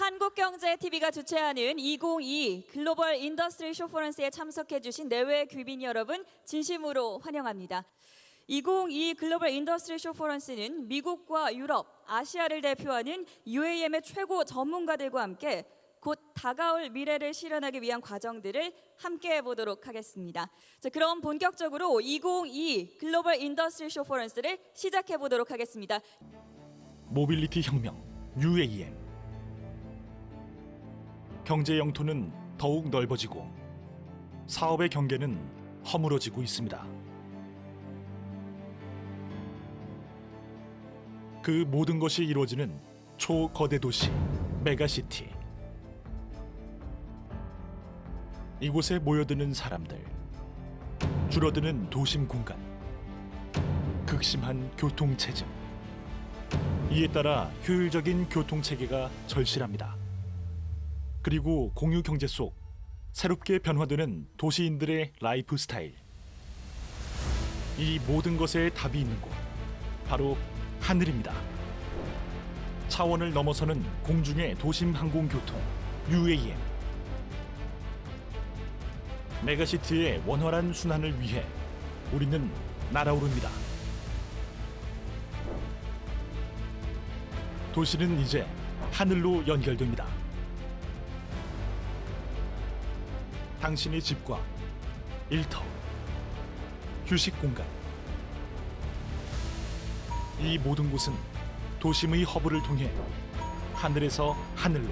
한국경제TV가 주최하는 2022 글로벌 인더스트리 쇼퍼런스에 참석해 주신 내외 귀빈 여러분 진심으로 환영합니다. 2022 글로벌 인더스트리 쇼퍼런스는 미국과 유럽, 아시아를 대표하는 UAM의 최고 전문가들과 함께 곧 다가올 미래를 실현하기 위한 과정들을 함께 해보도록 하겠습니다. 자, 그럼 본격적으로 2022 글로벌 인더스트리 쇼퍼런스를 시작해 보도록 하겠습니다. 모빌리티 혁명, UAM. 경제 영토는 더욱 넓어지고 사업의 경계는 허물어지고 있습니다. 그 모든 것이 이루어지는 초거대 도시, 메가시티. 이곳에 모여드는 사람들, 줄어드는 도심 공간, 극심한 교통체증. 이에 따라 효율적인 교통체계가 절실합니다. 그리고 공유 경제 속 새롭게 변화되는 도시인들의 라이프 스타일. 이 모든 것에 답이 있는 곳, 바로 하늘입니다. 차원을 넘어서는 공중의 도심 항공교통, UAM. 메가시티의 원활한 순환을 위해 우리는 날아오릅니다. 도시는 이제 하늘로 연결됩니다. 당신의 집과 일터, 휴식 공간. 이 모든 곳은 도심의 허브를 통해 하늘에서 하늘로,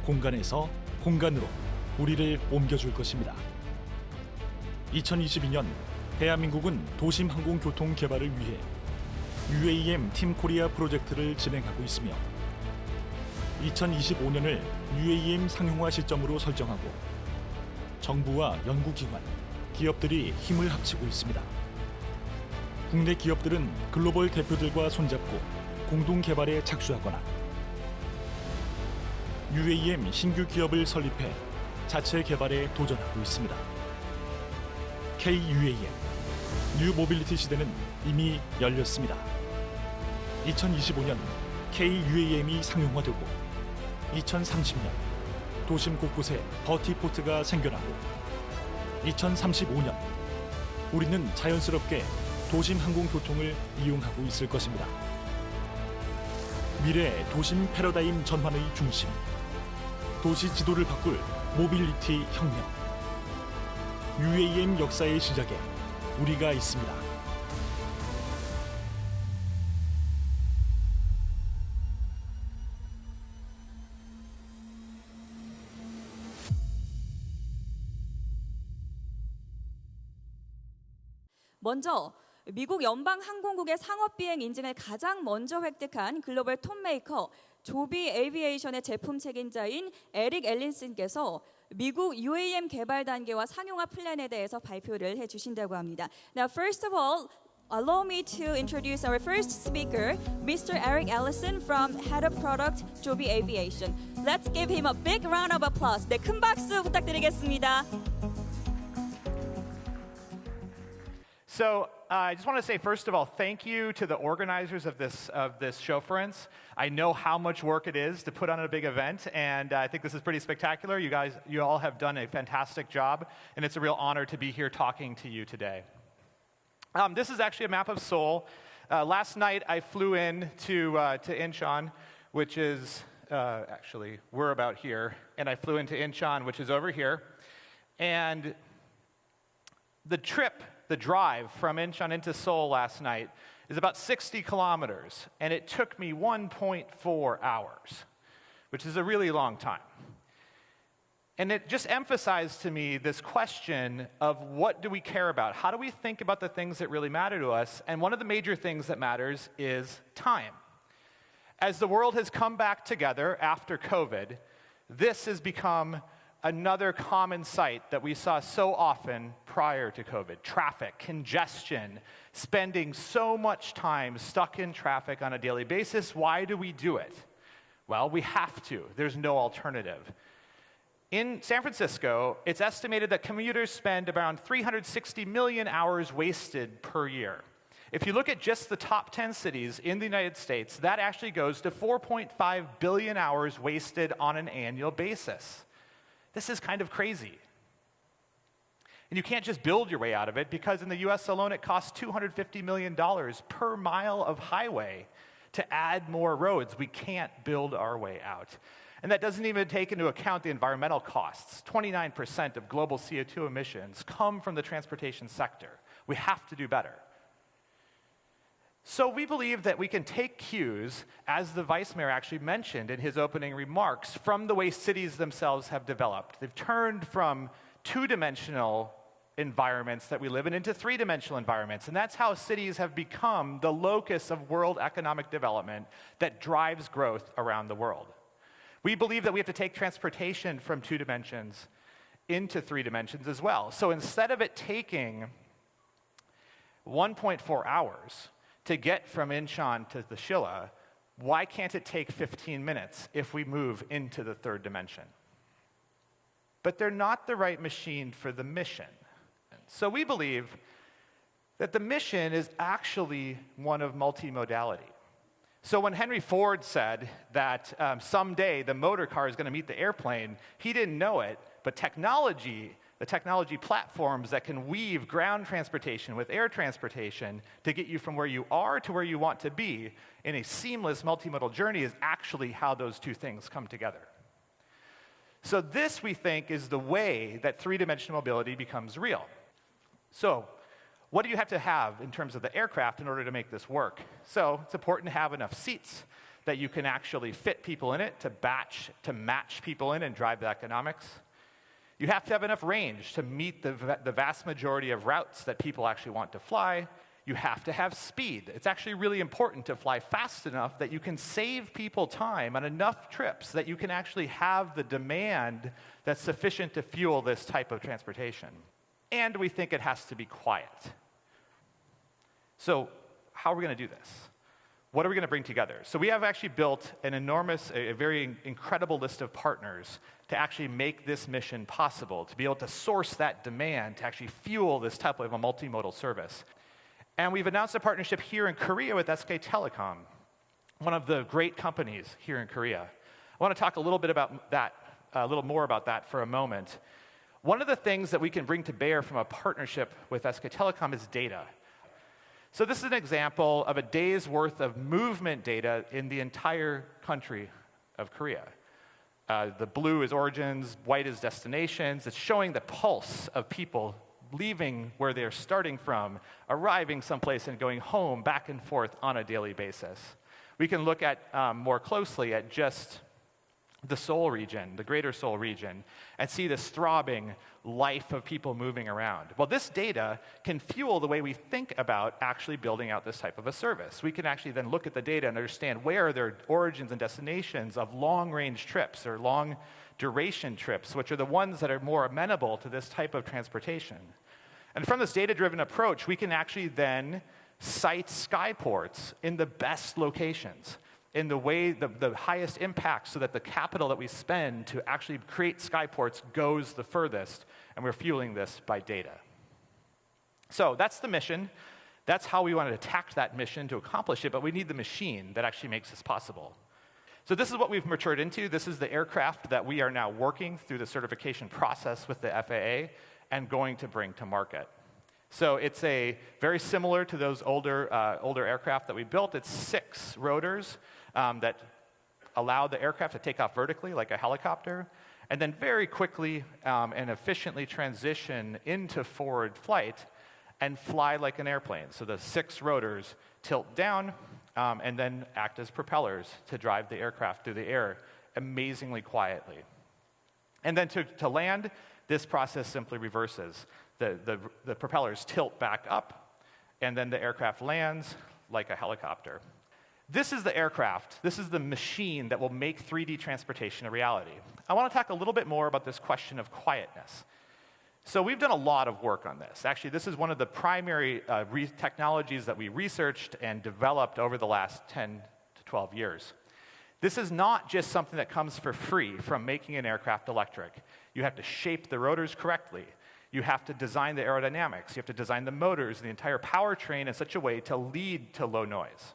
공간에서 공간으로 우리를 옮겨줄 것입니다. 2022년 대한민국은 도심 항공교통 개발을 위해 UAM 팀 코리아 프로젝트를 진행하고 있으며 2025년을 UAM 상용화 시점으로 설정하고 정부와 연구기관, 기업들이 힘을 합치고 있습니다. 국내 기업들은 글로벌 대표들과 손잡고 공동 개발에 착수하거나 UAM 신규 기업을 설립해 자체 개발에 도전하고 있습니다. K-UAM, 뉴 모빌리티 시대는 이미 열렸습니다. 2025년 K-UAM이 상용화되고 2030년 도심 곳곳에 버티포트가 생겨나고 2035년 우리는 자연스럽게 도심 항공교통을 이용하고 있을 것입니다. 미래 도심 패러다임 전환의 중심, 도시 지도를 바꿀 모빌리티 혁명. UAM 역사의 시작에 우리가 있습니다. 먼저 미국 연방항공국의 상업비행 인증을 가장 먼저 획득한 글로벌 톱메이커 조비 에이비에이션의 제품 책임자인 에릭 앨린슨께서 미국 UAM 개발 단계와 상용화 플랜에 대해서 발표를 해주신다고 합니다. Now, first of all, allow me to introduce our first speaker, Mr. Eric Ellison from Head of Product, Joby Aviation. Let's give him a big round of applause. 네, 큰 박수 부탁드리겠습니다. So I just want to say, first of all, thank you to the organizers of this showference. I know how much work it is to put on a big event, and I think this is pretty spectacular. You all have done a fantastic job, and it's a real honor to be here talking to you today. This is actually a map of Seoul. Last night I flew in to Incheon, which is actually we're about here, and I flew into Incheon, which is over here, and the drive from Incheon into Seoul last night is about 60 kilometers, and it took me 1.4 hours, which is a really long time. And it just emphasized to me this question of what do we care about? How do we think about the things that really matter to us? And one of the major things that matters is time. As the world has come back together after COVID, this has become another common sight that we saw so often prior to COVID. Traffic, congestion, spending so much time stuck in traffic on a daily basis. Why do we do it? Well, we have to. There's no alternative. In San Francisco, it's estimated that commuters spend around 360 million hours wasted per year. If you look at just the top 10 cities in the United States, that actually goes to 4.5 billion hours wasted on an annual basis. This is kind of crazy. And you can't just build your way out of it, because in the US alone it costs $250 million per mile of highway to add more roads. We can't build our way out. And that doesn't even take into account the environmental costs. 29% of global CO2 emissions come from the transportation sector. We have to do better. So we believe that we can take cues, as the Vice Mayor actually mentioned in his opening remarks, from the way cities themselves have developed. They've turned from two-dimensional environments that we live in into three-dimensional environments. And that's how cities have become the locus of world economic development that drives growth around the world. We believe that we have to take transportation from 2 dimensions into 3 dimensions as well. So instead of it taking 1.4 hours to get from Incheon to the Shilla, why can't it take 15 minutes if we move into the 3rd dimension? But they're not the right machine for the mission. So we believe that the mission is actually one of multimodality. So when Henry Ford said that someday the motor car is going to meet the airplane, he didn't know it, but technology, the technology platforms that can weave ground transportation with air transportation to get you from where you are to where you want to be in a seamless multimodal journey is actually how those two things come together. So this, we think, is the way that three-dimensional mobility becomes real. So what do you have to have in terms of the aircraft in order to make this work? So it's important to have enough seats that you can actually fit people in it, to match people in and drive the economics. You have to have enough range to meet the vast majority of routes that people actually want to fly. You have to have speed. It's actually really important to fly fast enough that you can save people time on enough trips that you can actually have the demand that's sufficient to fuel this type of transportation. And we think it has to be quiet. So how are we going to do this? What are we going to bring together? So we have actually built a very incredible list of partners to actually make this mission possible, to be able to source that demand, to actually fuel this type of a multimodal service. And we've announced a partnership here in Korea with SK Telecom, one of the great companies here in Korea. I want to talk a little bit about that, a little more about that for a moment. One of the things that we can bring to bear from a partnership with SK Telecom is data. So this is an example of a day's worth of movement data in the entire country of Korea. The blue is origins, white is destinations. It's showing the pulse of people leaving where they're starting from, arriving someplace and going home, back and forth on a daily basis. We can look at more closely at just the Seoul region, the greater Seoul region, and see this throbbing life of people moving around. Well, this data can fuel the way we think about actually building out this type of a service. We can actually then look at the data and understand where are their origins and destinations of long-range trips or long-duration trips, which are the ones that are more amenable to this type of transportation. And from this data-driven approach, we can actually then site skyports in the best locations, in the way, the highest impact, so that the capital that we spend to actually create skyports goes the furthest, and we're fueling this by data. So that's the mission. That's how we want to attack that mission to accomplish it, but we need the machine that actually makes this possible. So this is what we've matured into. This is the aircraft that we are now working through the certification process with the FAA and going to bring to market. So it's very similar to those older aircraft that we built. It's 6 rotors that allow the aircraft to take off vertically like a helicopter, and then very quickly and efficiently transition into forward flight and fly like an airplane. So the 6 rotors tilt down and then act as propellers to drive the aircraft through the air amazingly quietly. And then to land, this process simply reverses. The propellers tilt back up, and then the aircraft lands like a helicopter. This is the aircraft. This is the machine that will make 3D transportation a reality. I want to talk a little bit more about this question of quietness. So we've done a lot of work on this. Actually, this is one of the primary technologies that we researched and developed over the last 10 to 12 years. This is not just something that comes for free from making an aircraft electric. You have to shape the rotors correctly. You have to design the aerodynamics. You have to design the motors and the entire powertrain in such a way to lead to low noise.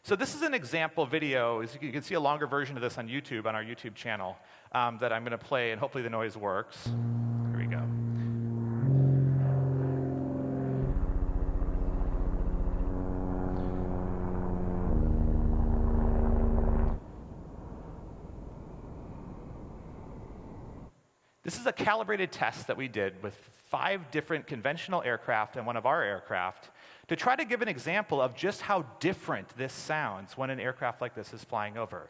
So this is an example video. You can see a longer version of this on YouTube, on our YouTube channel, that I'm going to play, and hopefully the noise works. Here we go. This is a calibrated test that we did with 5 different conventional aircraft and one of our aircraft to try to give an example of just how different this sounds when an aircraft like this is flying over.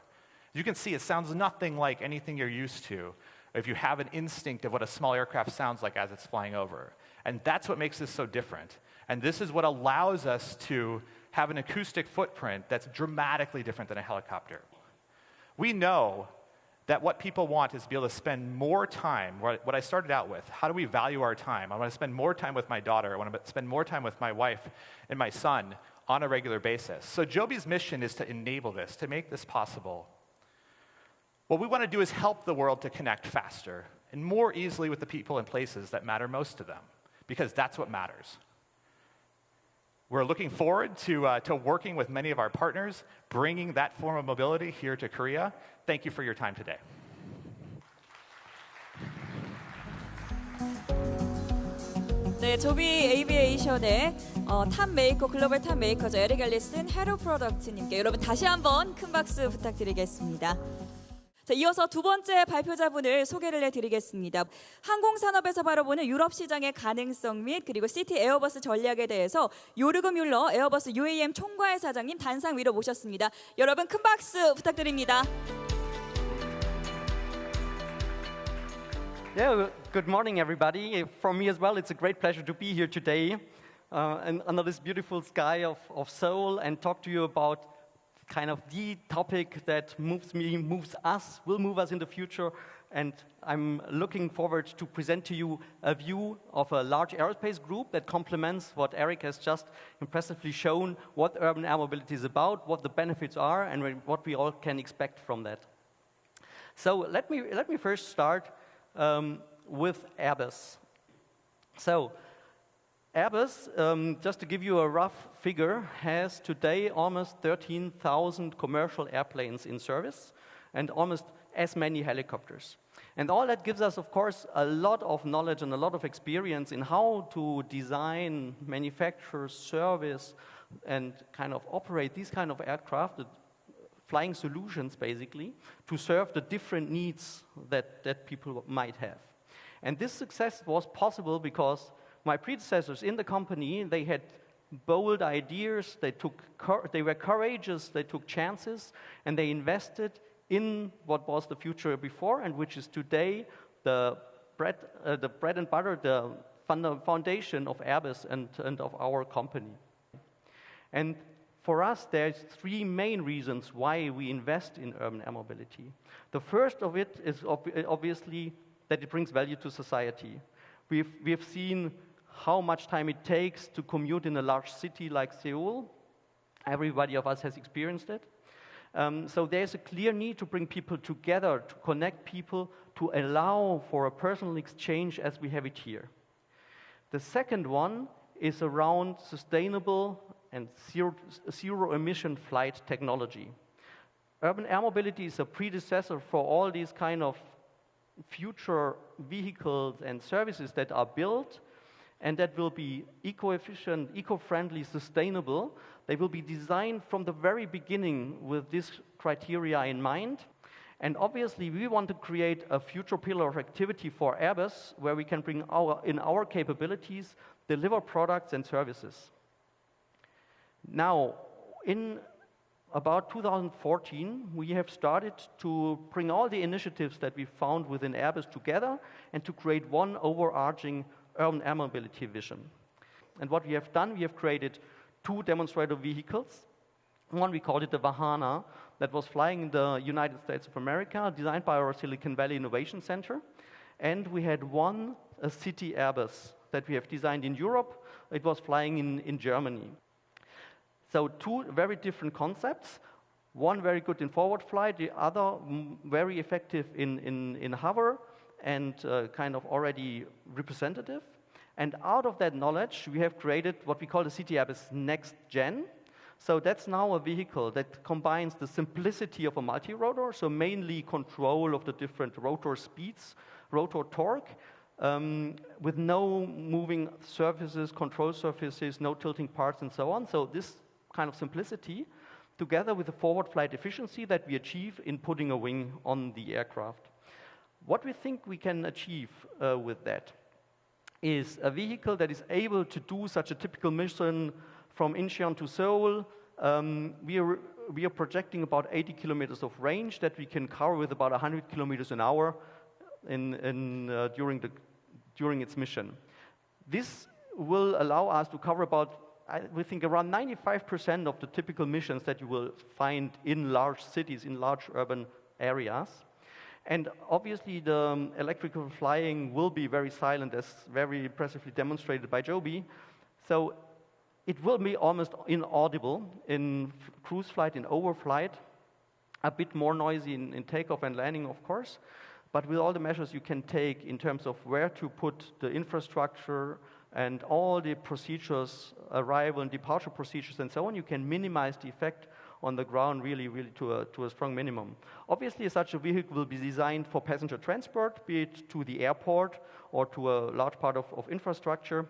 As you can see, it sounds nothing like anything you're used to if you have an instinct of what a small aircraft sounds like as it's flying over. And that's what makes this so different. And this is what allows us to have an acoustic footprint that's dramatically different than a helicopter. We know that what people want is to be able to spend more time, what I started out with, how do we value our time? I want to spend more time with my daughter, I want to spend more time with my wife and my son on a regular basis. So Joby's mission is to enable this, to make this possible. What we want to do is help the world to connect faster and more easily with the people and places that matter most to them, because that's what matters. We're looking forward to working with many of our partners, bringing that form of mobility here to Korea. Thank you for your time today. 네, 조비 에이비에이션의 탑 메이커, 글로벌 탑 메이커죠. 에릭 앨리슨 헤로 프로덕트님께 여러분 다시 한번 큰 박수 부탁드리겠습니다. 자, 이어서 두 번째 발표자분을 소개를 해드리겠습니다. 항공산업에서 바라보는 유럽 시장의 가능성 및 그리고 시티 에어버스 전략에 대해서 요르그 뮬러 에어버스 UAM 총괄사장님 단상 위로 모셨습니다. 여러분 큰 박수 부탁드립니다. Yeah, good morning, everybody. For me as well, it's a great pleasure to be here today and under this beautiful sky of Seoul and talk to you about kind of the topic that moves me, moves us, will move us in the future. And I'm looking forward to present to you a view of a large aerospace group that complements what Eric has just impressively shown, what urban air mobility is about, what the benefits are, and what we all can expect from that. So let me first start with Airbus. So Airbus, just to give you a rough figure, has today almost 13,000 commercial airplanes in service and almost as many helicopters. And all that gives us, of course, a lot of knowledge and a lot of experience in how to design, manufacture, service, and kind of operate these kind of aircraft, flying solutions basically, to serve the different needs that people might have. And this success was possible because my predecessors in the company, they had bold ideas, they were courageous, they took chances, and they invested in what was the future before, and which is today the bread and butter, the foundation of Airbus and of our company. And for us, there's 3 main reasons why we invest in urban air mobility. The first of it is obviously that it brings value to society. We've seen how much time it takes to commute in a large city like Seoul. Everybody of us has experienced it. So there's a clear need to bring people together, to connect people, to allow for a personal exchange as we have it here. The second one is around sustainable and zero-emission flight technology. Urban air mobility is a predecessor for all these kind of future vehicles and services that are built and that will be eco-efficient, eco-friendly, sustainable. They will be designed from the very beginning with this criteria in mind. And obviously, we want to create a future pillar of activity for Airbus where we can bring in our capabilities, deliver products and services. Now, in about 2014, we have started to bring all the initiatives that we found within Airbus together and to create one overarching urban air mobility vision. And what we have done, we have created 2 demonstrator vehicles. One, we called it the Vahana, that was flying in the United States of America, designed by our Silicon Valley Innovation Center. And we had one, a city Airbus, that we have designed in Europe. It was flying in Germany. So 2 very different concepts. One very good in forward flight, the other very effective in hover, and kind of already representative. And out of that knowledge, we have created what we call the CT Airbus Next Gen. So that's now a vehicle that combines the simplicity of a multi-rotor, so mainly control of the different rotor speeds, rotor torque, with no moving surfaces, control surfaces, no tilting parts, and so on. So this kind of simplicity, together with the forward flight efficiency that we achieve in putting a wing on the aircraft. What we think we can achieve with that is a vehicle that is able to do such a typical mission from Incheon to Seoul. We are projecting about 80 kilometers of range that we can cover with about 100 kilometers an hour during its mission. This will allow us to cover about, we think, around 95% of the typical missions that you will find in large cities, in large urban areas. And obviously, the electrical flying will be very silent, as very impressively demonstrated by Joby. So it will be almost inaudible in cruise flight, in overflight, a bit more noisy in takeoff and landing, of course. But with all the measures you can take in terms of where to put the infrastructure and all the procedures, arrival and departure procedures and so on, you can minimize the effect on the ground really to a strong minimum. Obviously, such a vehicle will be designed for passenger transport, be it to the airport or to a large part of infrastructure.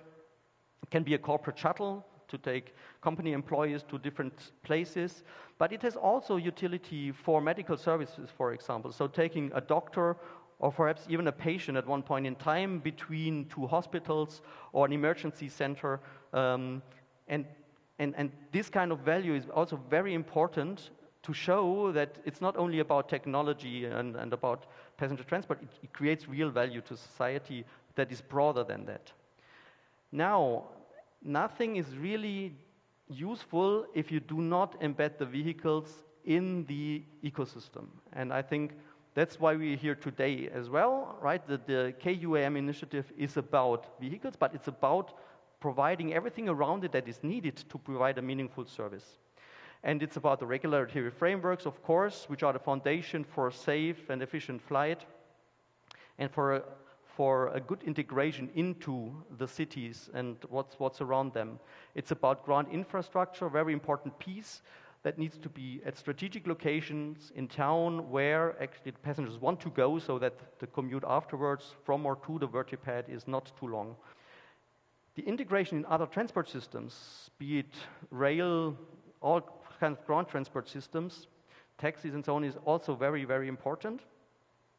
It can be a corporate shuttle to take company employees to different places, but it has also utility for medical services, for example. So taking a doctor or perhaps even a patient at one point in time between two hospitals or an emergency center, and this kind of value is also very important to show that it's not only about technology and about passenger transport, it creates real value to society that is broader than that. Now, nothing is really useful if you do not embed the vehicles in the ecosystem. And I think that's why we're here today as well, right? The KUAM initiative is about vehicles, but it's about providing everything around it that is needed to provide a meaningful service. And it's about the regulatory frameworks, of course, which are the foundation for a safe and efficient flight, and for a good integration into the cities and what's around them. It's about ground infrastructure, a very important piece that needs to be at strategic locations in town where actually the passengers want to go, so that the commute afterwards from or to the vertipad is not too long. The integration in other transport systems, be it rail, all kinds of ground transport systems, taxis and so on, is also very, very important,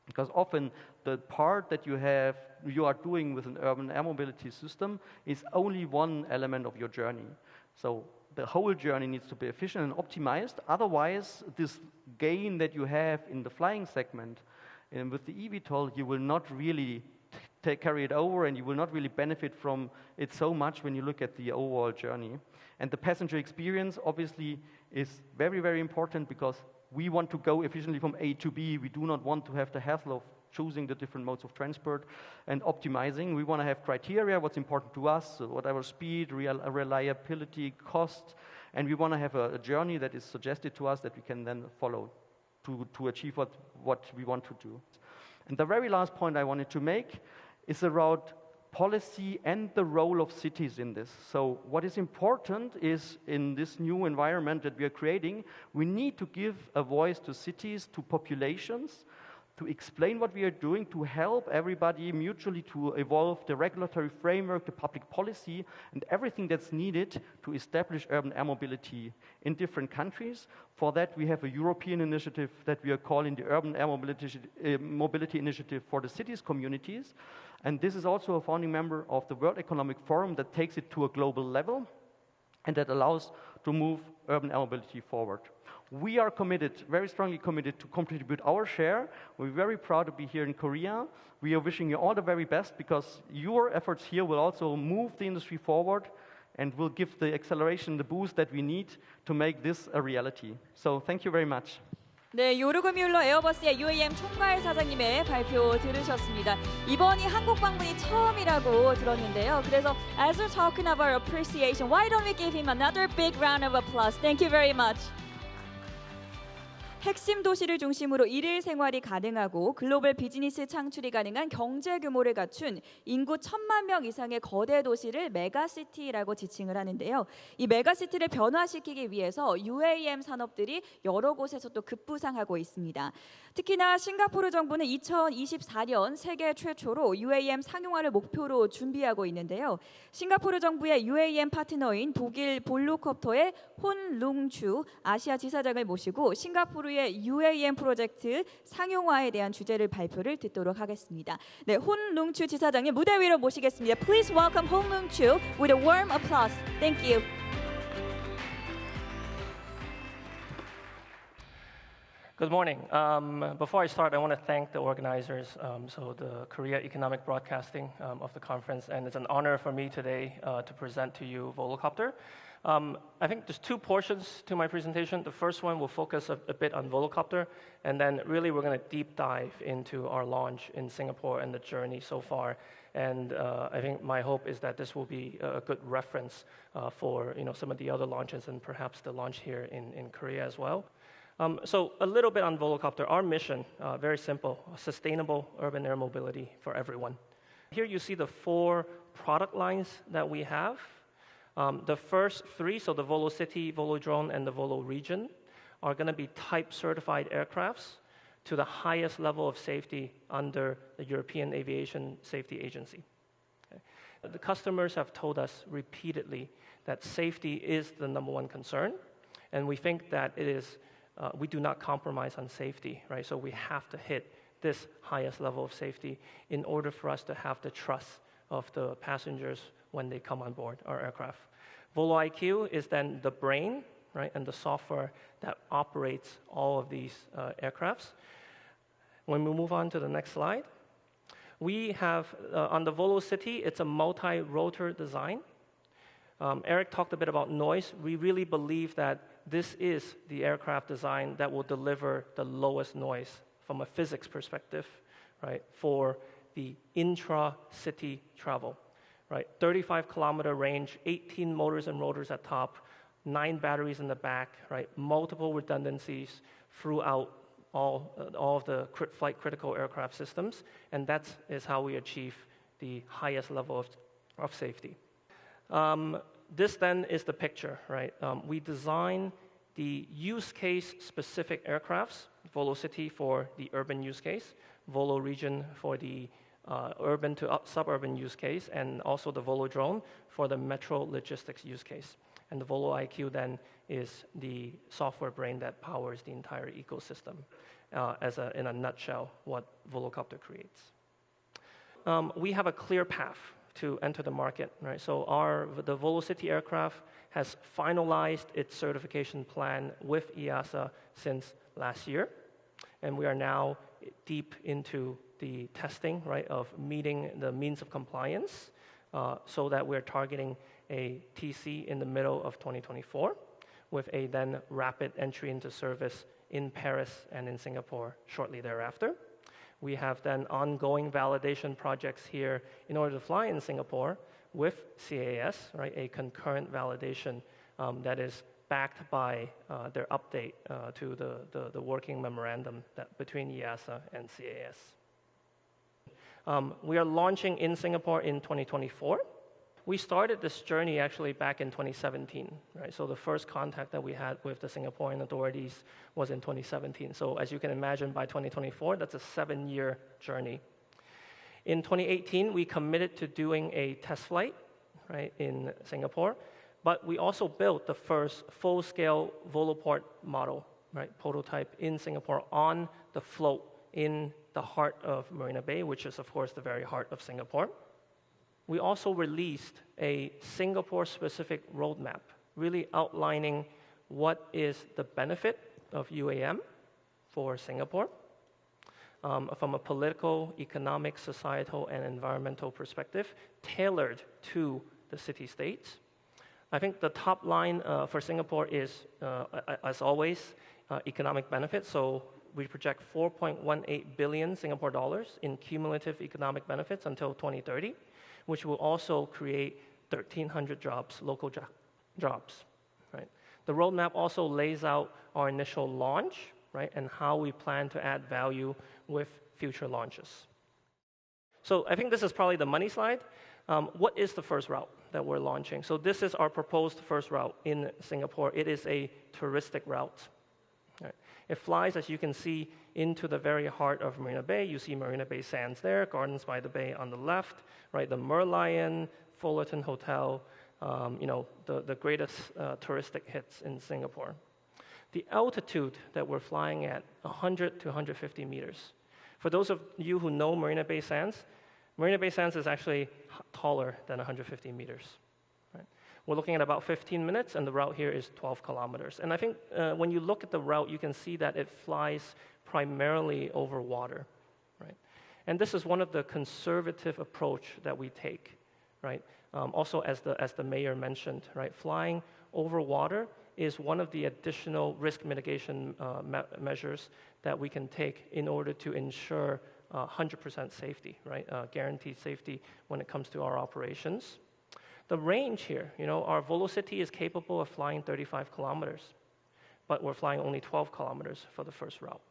because often the part that you are doing with an urban air mobility system is only one element of your journey. So the whole journey needs to be efficient and optimized. Otherwise, this gain that you have in the flying segment and with the eVTOL, you will not really carry it over, and you will not really benefit from it so much when you look at the overall journey. And the passenger experience obviously is very, very important, because we want to go efficiently from A to B. We do not want to have the hassle of choosing the different modes of transport and optimizing. We want to have criteria, what's important to us, so whatever speed, reliability, cost, and we want to have a journey that is suggested to us that we can then follow to achieve what we want to do. And the very last point I wanted to make is around policy and the role of cities in this. So what is important is, in this new environment that we are creating, we need to give a voice to cities, to populations, to explain what we are doing, to help everybody mutually to evolve the regulatory framework, the public policy, and everything that's needed to establish urban air mobility in different countries. For that, we have a European initiative that we are calling the Urban Air Mobility Initiative for the Cities Communities. And this is also a founding member of the World Economic Forum that takes it to a global level and that allows to move urban air mobility forward. We are committed, very strongly committed, to contribute our share. We're very proud to be here in Korea. We are wishing you all the very best, because your efforts here will also move the industry forward and will give the acceleration, the boost that we need to make this a reality. So thank you very much. 네, 요르그 뮬러 에어버스의 UAM 총괄사장님의 발표 들으셨습니다. 이번이 한국 방문이 처음이라고 들었는데요. 그래서 as we're talking about appreciation, why don't we give him another big round of applause? Thank you very much. 핵심 도시를 중심으로 일일 생활이 가능하고 글로벌 비즈니스 창출이 가능한 경제 규모를 갖춘 인구 1,000만 명 이상의 거대 도시를 메가시티라고 지칭을 하는데요. 이 메가시티를 변화시키기 위해서 UAM 산업들이 여러 곳에서 또 급부상하고 있습니다. 특히나 싱가포르 정부는 2024년 세계 최초로 UAM 상용화를 목표로 준비하고 있는데요. 싱가포르 정부의 UAM 파트너인 독일 볼로콥터의 혼룽추 아시아 지사장을 모시고 싱가포르의 UAM 프로젝트 상용화에 대한 주제를 발표를 듣도록 하겠습니다. 네, 혼룽추 지사장님 무대 위로 모시겠습니다. Please welcome 혼룽추 with a warm applause. Thank you. Good morning. Before I start, I want to thank the organizers, so the Korea Economic Broadcasting of the conference, and it's an honor for me today to present to you Volocopter. I think there's two portions to my presentation. The first one will focus a bit on Volocopter, and then really we're going to deep dive into our launch in Singapore and the journey so far. And I think my hope is that this will be a good reference for some of the other launches and perhaps the launch here in Korea as well. So a little bit on Volocopter. Our mission, very simple, sustainable urban air mobility for everyone. Here you see the 4 product lines that we have. The first 3, so the VoloCity, VoloDrone, and the VoloRegion, are going to be type certified aircrafts to the highest level of safety under the European Aviation Safety Agency. Okay. The customers have told us repeatedly that safety is the #1 concern, and we think that it is. We do not compromise on safety, right? So we have to hit this highest level of safety in order for us to have the trust of the passengers when they come on board our aircraft. VoloIQ is then the brain, right, and the software that operates all of these aircrafts. When we move on to the next slide, we have on the VoloCity, it's a multi-rotor design. Eric talked a bit about noise. We really believe that this is the aircraft design that will deliver the lowest noise from a physics perspective, right, for the intra-city travel, right? 35-kilometer range, 18 motors and rotors at top, 9 batteries in the back, right? Multiple redundancies throughout all of the flight critical aircraft systems, and that is how we achieve the highest level of safety. This then is the picture, right? We design the use case specific aircrafts, VoloCity for the urban use case, VoloRegion for the urban to suburban use case, and also the VoloDrone for the metro logistics use case. And the VoloIQ then is the software brain that powers the entire ecosystem, in a nutshell, what Volocopter creates. We have a clear path to enter the market, right? So the VoloCity aircraft has finalized its certification plan with EASA since last year, and we are now deep into the testing, right, of meeting the means of compliance, so that we're targeting a TC in the middle of 2024, with a then rapid entry into service in Paris and in Singapore shortly thereafter. We have then ongoing validation projects here in order to fly in Singapore with CAS, right, a concurrent validation that is backed by their update to the working memorandum between EASA and CAS. We are launching in Singapore in 2024. We started this journey actually back in 2017, right? So the first contact that we had with the Singaporean authorities was in 2017. So as you can imagine, by 2024, that's a 7-year journey. In 2018, we committed to doing a test flight, right, in Singapore, but we also built the first full-scale Voloport model, right, prototype in Singapore on the float in the heart of Marina Bay, which is, of course, the very heart of Singapore. We also released a Singapore-specific roadmap, really outlining what is the benefit of UAM for Singapore from a political, economic, societal, and environmental perspective, tailored to the city-states. I think the top line for Singapore is, as always, economic benefits. So we project 4.18 billion Singapore dollars in cumulative economic benefits until 2030. Which will also create 1,300 jobs, local jobs, right? The roadmap also lays out our initial launch right? And how we plan to add value with future launches. So I think this is probably the money slide. What is the first route that we're launching? So this is our proposed first route in Singapore. It is a touristic route. Right. It flies, as you can see, into the very heart of Marina Bay. You see Marina Bay Sands there, Gardens by the Bay on the left, right? The Merlion, Fullerton Hotel, the greatest touristic hits in Singapore. The altitude that we're flying at, 100 to 150 meters. For those of you who know Marina Bay Sands is actually taller than 150 meters. Right? We're looking at about 15 minutes, and the route here is 12 kilometers. And I think when you look at the route, you can see that it flies primarily over water. Right? And this is one of the conservative approach that we take. Right? Also, as the mayor mentioned, right, flying over water is one of the additional risk mitigation measures that we can take in order to ensure 100% safety, right? Guaranteed safety when it comes to our operations. The range here, our Volocity is capable of flying 35 kilometers, but we're flying only 12 kilometers for the first route.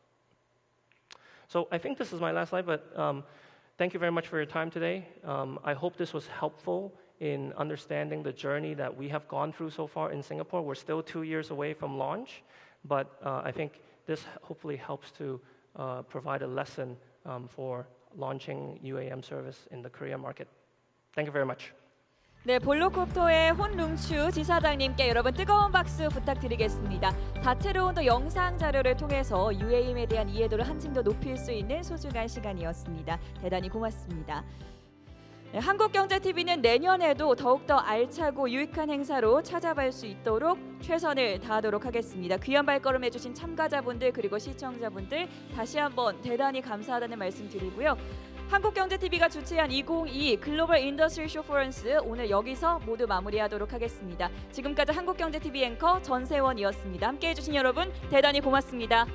So I think this is my last slide, but thank you very much for your time today. I hope this was helpful in understanding the journey that we have gone through so far in Singapore. We're still 2 years away from launch, but I think this hopefully helps to provide a lesson for launching UAM service in the Korea market. Thank you very much. 네, 볼로콥터의 혼룽추 지사장님께 여러분 뜨거운 박수 부탁드리겠습니다. 다채로운 또 영상 자료를 통해서 UAM에 대한 이해도를 한층 더 높일 수 있는 소중한 시간이었습니다. 대단히 고맙습니다. 네, 한국경제TV는 내년에도 더욱더 알차고 유익한 행사로 찾아뵐 수 있도록 최선을 다하도록 하겠습니다. 귀한 발걸음 해주신 참가자분들 그리고 시청자분들 다시 한번 대단히 감사하다는 말씀 드리고요. 한국경제TV가 주최한 2022 글로벌 인더스트리 쇼퍼런스 오늘 여기서 모두 마무리하도록 하겠습니다. 지금까지 한국경제TV 앵커 전세원이었습니다. 함께해 주신 여러분 대단히 고맙습니다.